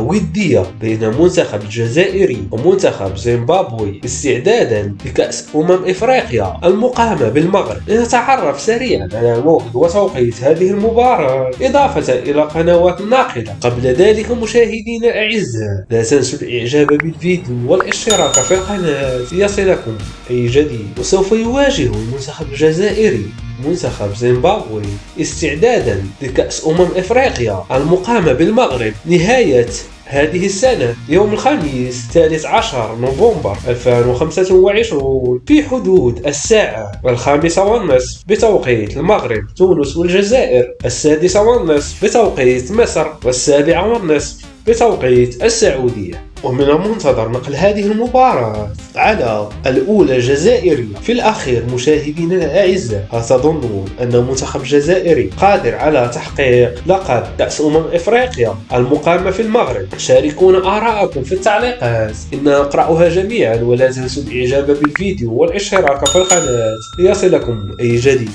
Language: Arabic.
ودية بين المنتخب الجزائري ومنتخب زيمبابوي استعدادا لكأس إفريقيا المقامة بالمغرب. لنتعرف سريعا على موعد وتوقيت هذه المباراة إضافة إلى قنوات ناقلة. قبل ذلك مشاهدينا الأعزاء، لا تنسوا الإعجاب بالفيديو والاشتراك في القناة ليصلكم أي جديد. وسوف يواجه المنتخب الجزائري منتخب زيمبابوي استعدادا لكأس إفريقيا المقامة بالمغرب نهاية هذه السنة يوم الخميس 13 نوفمبر 2025 في حدود الساعة 5:30 بتوقيت المغرب. تونس والجزائر 6:30 بتوقيت مصر و7:30 بتوقيت السعودية. ومن المنتظر نقل هذه المباراة على الأولى الجزائري. في الأخير مشاهدينا الأعزاء، هل تظنون أن المنتخب الجزائري قادر على تحقيق لقب كأس إفريقيا المقامة في المغرب؟ شاركونا آراءكم في التعليقات، إننا نقرأها جميعا. ولا تنسوا الإعجاب بالفيديو والاشتراك في القناة ليصلكم أي جديد.